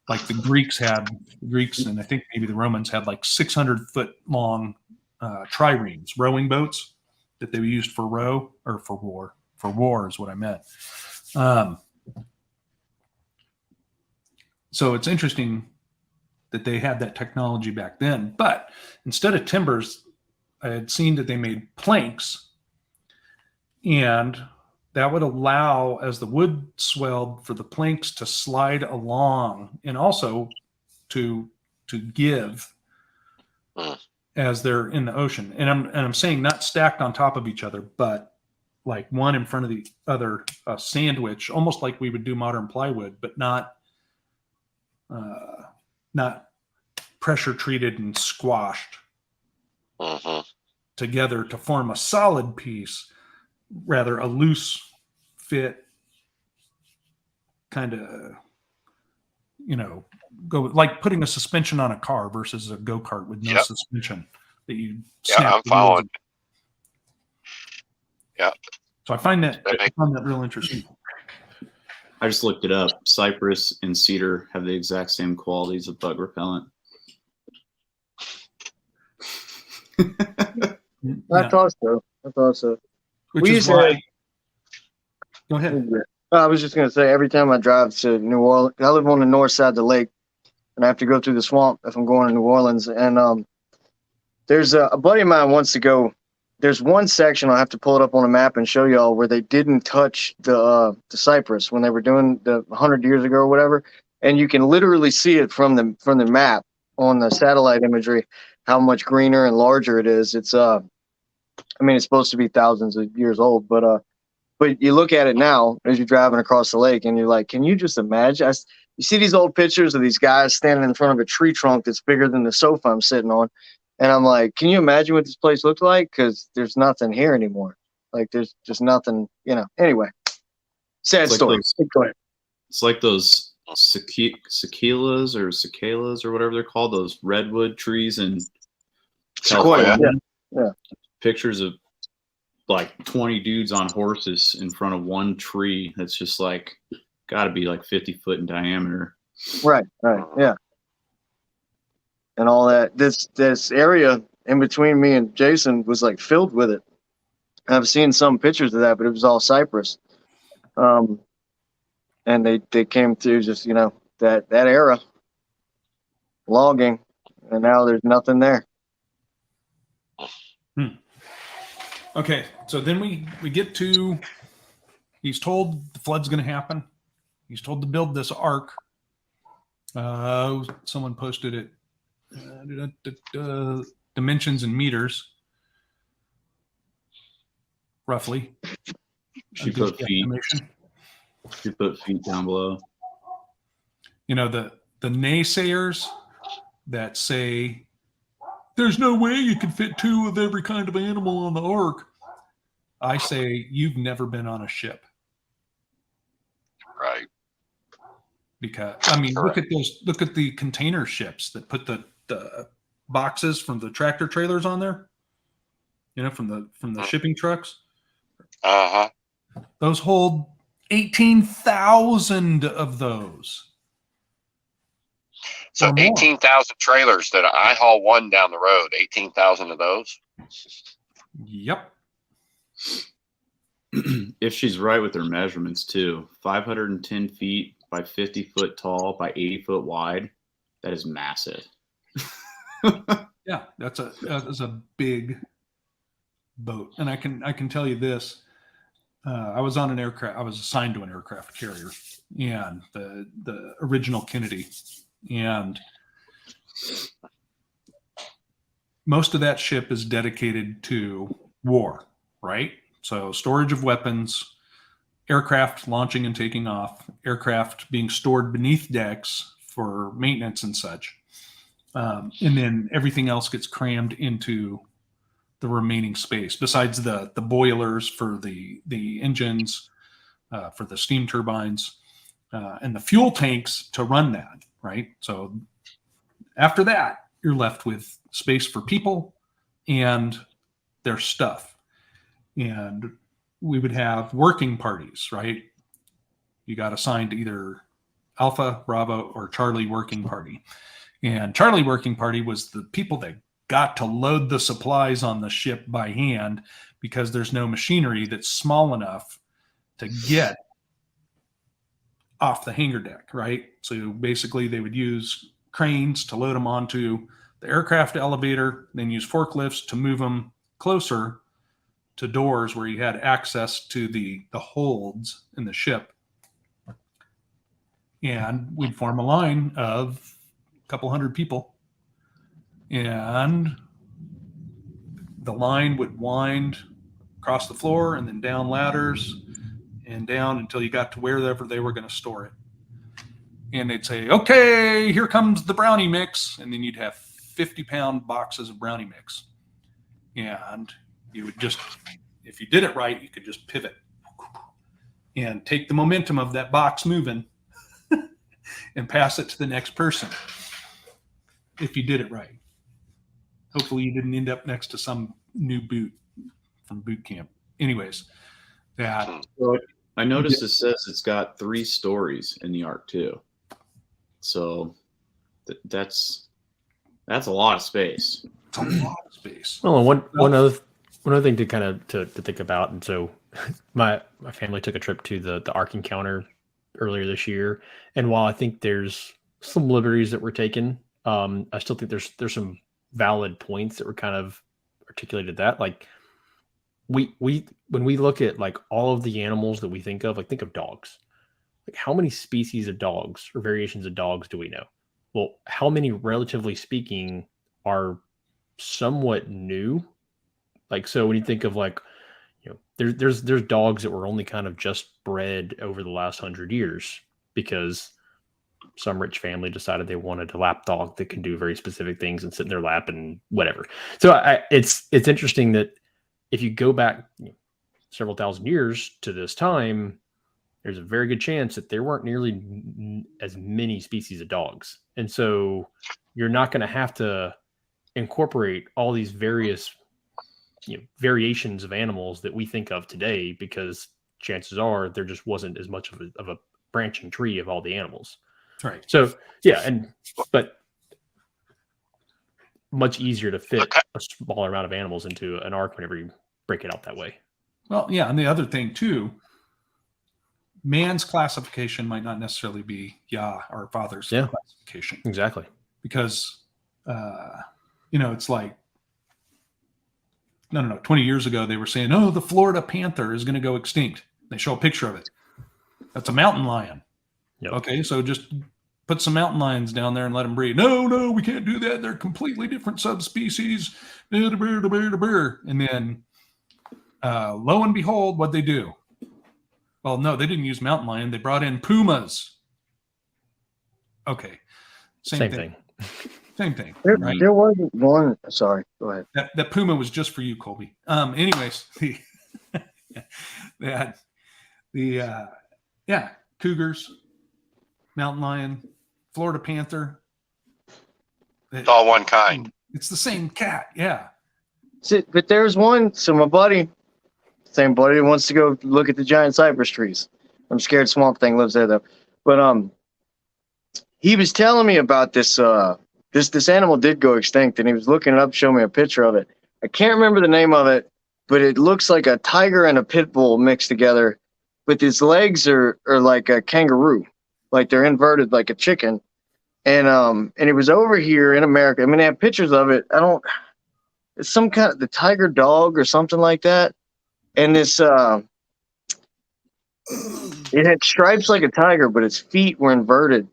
like, the Greeks, and I think maybe the Romans had like 600-foot long triremes, rowing boats that they used for war. For war is what I meant. So it's interesting that they had that technology back then. But instead of timbers, I had seen that they made planks, and that would allow, as the wood swelled, for the planks to slide along and also to give as they're in the ocean. And I'm saying not stacked on top of each other, but like one in front of the other, a sandwich, almost like we would do modern plywood, but not pressure treated and squashed together to form a solid piece, rather a loose fit kind of, go like putting a suspension on a car versus a go-kart with no suspension that you snap. I'm following. Yeah. So I find that real interesting. I just looked it up. Cypress and cedar have the exact same qualities of bug repellent. I thought so. Which is why. Go ahead. I was just going to say, every time I drive to New Orleans, I live on the north side of the lake, and I have to go through the swamp if I'm going to New Orleans. And there's a buddy of mine wants to go. There's one section, I'll have to pull it up on a map and show y'all, where they didn't touch the cypress when they were doing the 100 years ago or whatever. And you can literally see it from the map on the satellite imagery, how much greener and larger it is. It's it's supposed to be thousands of years old, but you look at it now as you're driving across the lake, and you're like, can you just imagine? You see these old pictures of these guys standing in front of a tree trunk that's bigger than the sofa I'm sitting on. And I'm like, can you imagine what this place looked like? Because there's nothing here anymore. Like there's just nothing, Anyway, sad It's like story. those- Go ahead. It's like those cicalas or whatever they're called, those redwood trees in Sequoia. California. Yeah. Pictures of like 20 dudes on horses in front of one tree that's just like got to be like 50 foot in diameter. Right. Yeah. And all that. This area in between me and Jason was like filled with it. I've seen some pictures of that, but it was all cypress. And they came through just, that era logging, and now there's nothing there. Okay, so then we get to, he's told the flood's going to happen. He's told to build this ark. Someone posted it. Dimensions in meters, roughly. She A good put feet. estimation. She put feet down below. The naysayers that say there's no way you can fit 2 of every kind of animal on the ark. I say you've never been on a ship. Right. Because look at the container ships that put the boxes from the tractor trailers on there. From the shipping trucks. Uh-huh. Those hold 18,000 of those. So Or more. 18,000 trailers that I haul one down the road, 18,000 of those. Yep. If she's right with her measurements too, 510 feet by 50 foot tall by 80 foot wide, that is massive. Yeah, that is a big boat, and I can tell you this: I was on an aircraft. I was assigned to an aircraft carrier, and the original Kennedy, and most of that ship is dedicated to war, right? So storage of weapons, aircraft launching and taking off, aircraft being stored beneath decks for maintenance and such. And then everything else gets crammed into the remaining space, besides the boilers for the engines, for the steam turbines, and the fuel tanks to run that, right? So after that, you're left with space for people and their stuff. And we would have working parties, right? You got assigned to either Alpha, Bravo, or Charlie working party. And Charlie working party was the people that got to load the supplies on the ship by hand, because there's no machinery that's small enough to get off the hangar deck, right? So basically they would use cranes to load them onto the aircraft elevator, then use forklifts to move them closer to doors where you had access to the holds in the ship. And we'd form a line of a couple hundred people, and the line would wind across the floor and then down ladders and down until you got to wherever they were going to store it. And they'd say, okay, here comes the brownie mix. And then you'd have 50-pound boxes of brownie mix. And you would just, if you did it right, you could just pivot and take the momentum of that box moving and pass it to the next person. If you did it right. Hopefully you didn't end up next to some new boot from boot camp. Anyways, that. So I noticed it says it's got 3 stories in the ark too. So that's a lot of space. It's a lot of space. Well, and one other thing to kind of to think about, and so my family took a trip to the Ark Encounter earlier this year, and while I think there's some liberties that were taken, I still think there's some valid points that were kind of articulated. That like we when we look at like all of the animals that we think of, like think of dogs. Like how many species of dogs or variations of dogs do we know? Well, how many, relatively speaking, are somewhat new? Like, so when you think of like, there's dogs that were only kind of just bred over the last 100 years because some rich family decided they wanted a lap dog that can do very specific things and sit in their lap and whatever. So it's interesting that if you go back several thousand years to this time, there's a very good chance that there weren't nearly as many species of dogs. And so you're not going to have to incorporate all these various variations of animals that we think of today, because chances are there just wasn't as much of a branching tree of all the animals. Right. So, but much easier to fit a smaller amount of animals into an ark whenever you break it out that way. Well, yeah. And the other thing too, man's classification might not necessarily be our Father's classification. Exactly. Because, it's like, no, 20 years ago, they were saying, the Florida panther is going to go extinct. They show a picture of it. That's a mountain lion. Yep. Okay, so just put some mountain lions down there and let them breed. No, we can't do that. They're completely different subspecies. And then, lo and behold, what'd they do? Well, no, they didn't use mountain lion. They brought in pumas. Okay, same thing. Same thing. There wasn't one. Sorry, go ahead. That puma was just for you, Colby. Anyways, cougars, mountain lion, Florida panther. It's all one kind. It's the same cat. Yeah. But there's one. So my buddy, same buddy, wants to go look at the giant cypress trees. I'm scared Swamp Thing lives there though. But he was telling me about this. This animal did go extinct, and he was looking it up, showing me a picture of it. I can't remember the name of it, but it looks like a tiger and a pit bull mixed together, but his legs are like a kangaroo, like they're inverted like a chicken. And it was over here in America. I mean, they have pictures of it. It's some kind of the tiger dog or something like that. And this, it had stripes like a tiger, but its feet were inverted.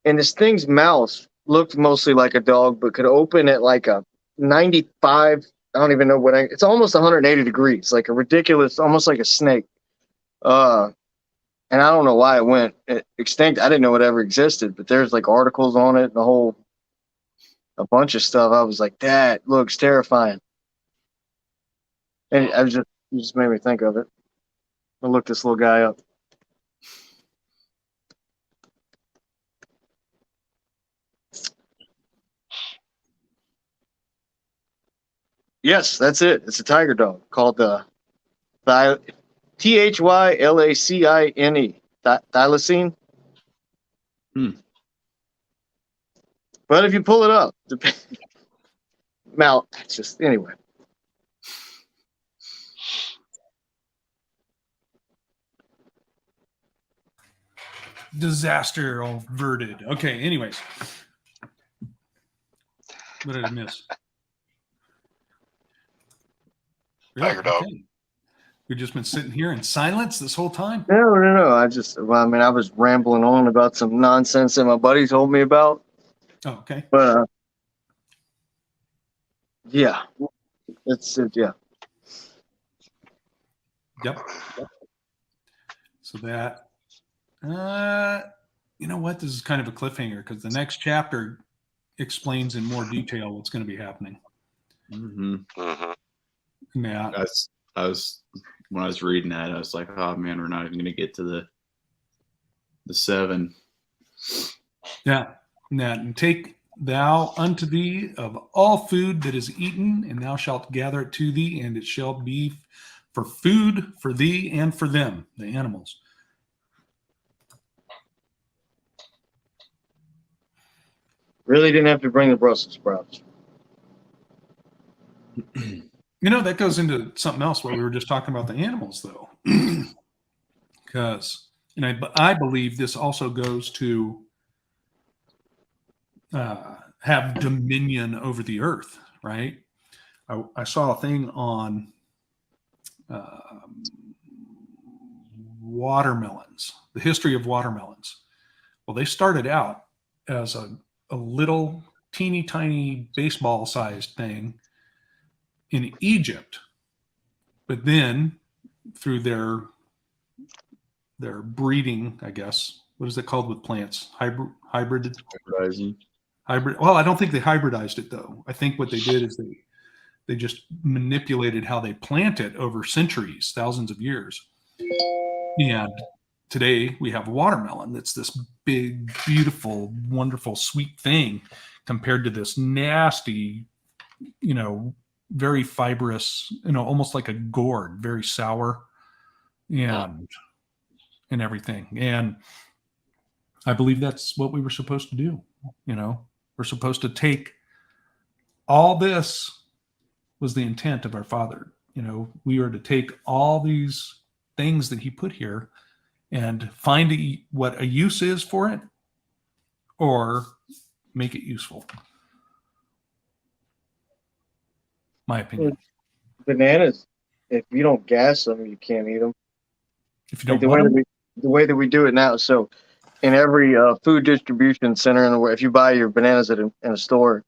And this thing's mouth looked mostly like a dog, but could open at like a 95. I don't even know it's almost 180 degrees, like a ridiculous, almost like a snake. And I don't know why it went extinct. I didn't know it ever existed, but there's like articles on it and a bunch of stuff. I was like, that looks terrifying. And it just made me think of it. I looked this little guy up. Yes, that's it. It's a tiger dog called the Thylacine. Thylacine. But if you pull it up, it's just anyway. Disaster averted. Okay, anyways. What did I miss? Tiger dog. Okay. We've just been sitting here in silence this whole time? No. I was rambling on about some nonsense that my buddy told me about. Oh, okay. But, yeah. Yeah. Yep. So that, you know what? This is kind of a cliffhanger because the next chapter explains in more detail what's going to be happening. Mm-hmm. Mm-hmm. Yeah. When I was reading that, I was like, oh man, we're not even going to get to the 7. Yeah. And take thou unto thee of all food that is eaten, and thou shalt gather it to thee, and it shall be for food for thee and for them, the animals. Really didn't have to bring the Brussels sprouts. That goes into something else where we were just talking about the animals, though. Because, I believe this also goes to have dominion over the earth, right? I saw a thing on watermelons, the history of watermelons. Well, they started out as a little teeny tiny baseball sized thing in Egypt, but then through their breeding, I guess, what is it called with plants? Hybridizing. Well, I don't think they hybridized it though. I think what they did is They just manipulated how they plant it over centuries, thousands of years. And today we have a watermelon that's this big, beautiful, wonderful, sweet thing compared to this nasty, very fibrous, almost like a gourd, very sour and everything. And I believe that's what we were supposed to do. We're supposed to take all this was the intent of our Father. We are to take all these things that he put here and find what a use is for it or make it useful. My opinion. Bananas, if you don't gas them, you can't eat them. If you don't the way that we do it now. So in every food distribution center in the world, if you buy your bananas in a store,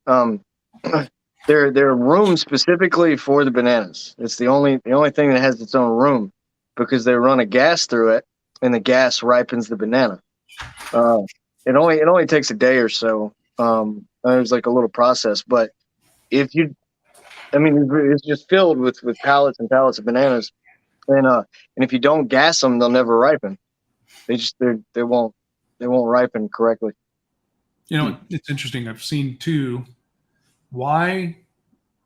there are rooms specifically for the bananas. It's the only thing that has its own room, because they run a gas through it, and the gas ripens the banana. It only takes a day or so. There's like a little process, but it's just filled with pallets and pallets of bananas, and if you don't gas them, they'll never ripen. They won't ripen correctly. It's interesting. I've seen too why,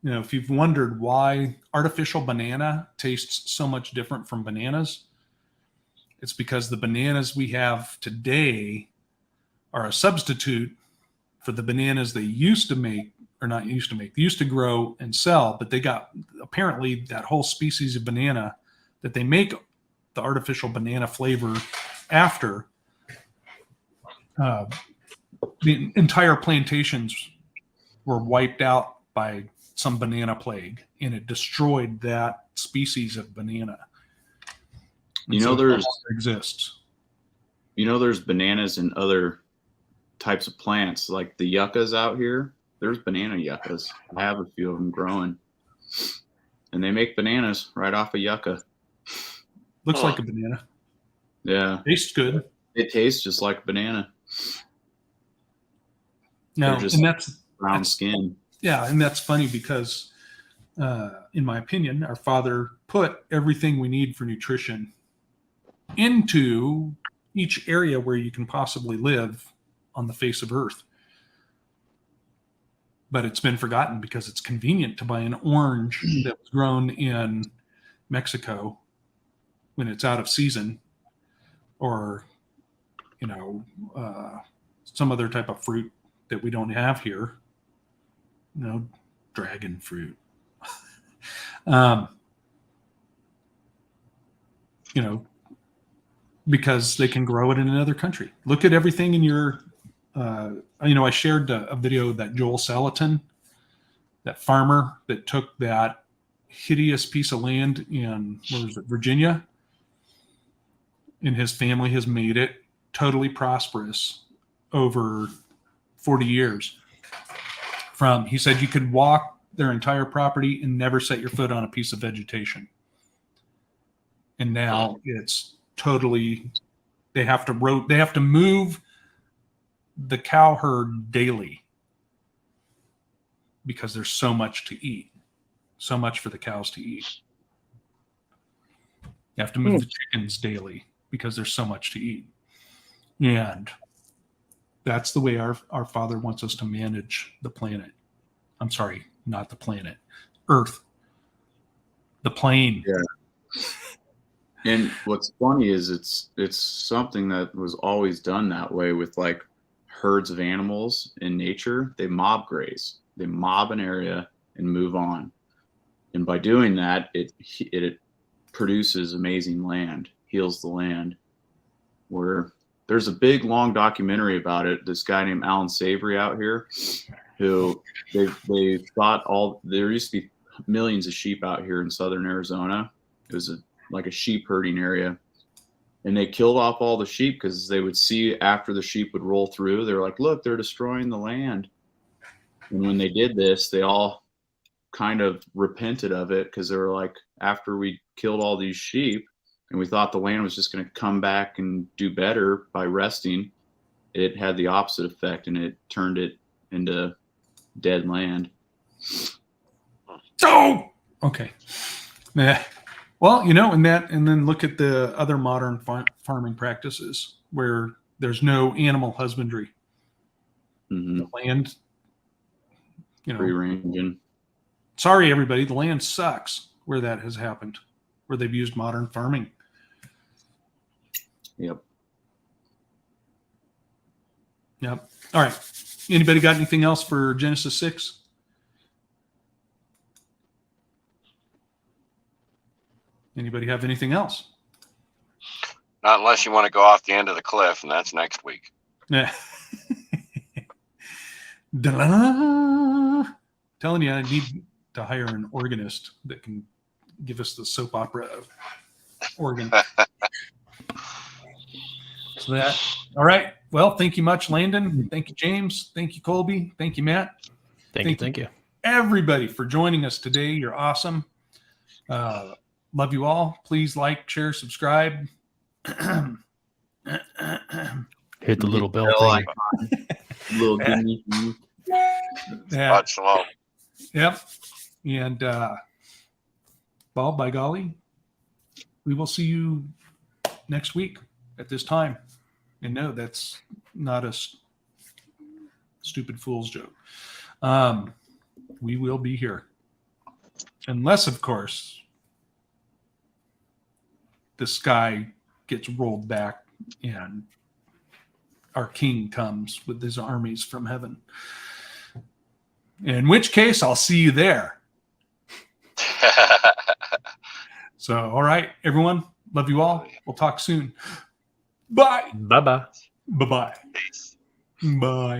if you've wondered why artificial banana tastes so much different from bananas, it's because the bananas we have today are a substitute for the bananas they used to grow and sell, but they got apparently that whole species of banana that they make the artificial banana flavor after. The entire plantations were wiped out by some banana plague, and it destroyed that species of banana. There's exists. There's bananas in other types of plants, like the yuccas out here. There's banana yuccas. I have a few of them growing, and they make bananas right off a yucca. Looks like a banana. Yeah, tastes good. It tastes just like a banana. No, and that's brown skin. Yeah, and that's funny because, in my opinion, our Father put everything we need for nutrition into each area where you can possibly live on the face of Earth. But it's been forgotten because it's convenient to buy an orange that was grown in Mexico when it's out of season, or some other type of fruit that we don't have here. Dragon fruit. Because they can grow it in another country. Look at everything in your, I shared a video that Joel Salatin, that farmer that took that hideous piece of land in, Virginia, and his family has made it totally prosperous over 40 years. He said you could walk their entire property and never set your foot on a piece of vegetation. And now it's totally, they have to move the cow herd daily because there's so much to eat, so much for the cows to eat. You have to move the chickens daily because there's so much to eat. And that's the way our Father wants us to manage the planet. I'm sorry, not the planet, Earth, the plane. Yeah. And what's funny is it's something that was always done that way with like herds of animals in nature. They mob graze. They mob an area and move on. And by doing that, it produces amazing land, heals the land. Where there's a big long documentary about it. This guy named Alan Savory out here, who they thought there used to be millions of sheep out here in southern Arizona. It was like a sheep herding area, and they killed off all the sheep because they would see after the sheep would roll through, they were like, look, they're destroying the land. And when they did this, they all kind of repented of it, because they were like, after we killed all these sheep and we thought the land was just going to come back and do better by resting, it had the opposite effect, and it turned it into dead land. So, okay. Yeah. Well, and then look at the other modern farming practices where there's no animal husbandry. Mm-hmm. The land, Free ranging. sorry, everybody, the land sucks where that has happened, where they've used modern farming. Yep. Yep. All right. Anybody got anything else for Genesis 6? Anybody have anything else? Not unless you want to go off the end of the cliff, and that's next week. Yeah. Da-la-la. Telling you, I need to hire an organist that can give us the soap opera organ. So that, all right. Well, thank you much, Landon. Thank you, James. Thank you, Colby. Thank you, Matt. Thank you. Everybody for joining us today. You're awesome. Love you all. Please like, share, subscribe. Hit the little bell Bell thing. Little dingy. Yeah. Shalom. Yep. And well, by golly, we will see you next week at this time. And no, that's not a stupid fool's joke. We will be here. Unless, of course, the sky gets rolled back and our king comes with his armies from heaven. In which case, I'll see you there. So, all right, everyone. Love you all. We'll talk soon. Bye. Bye-bye. Bye-bye. Peace. Bye.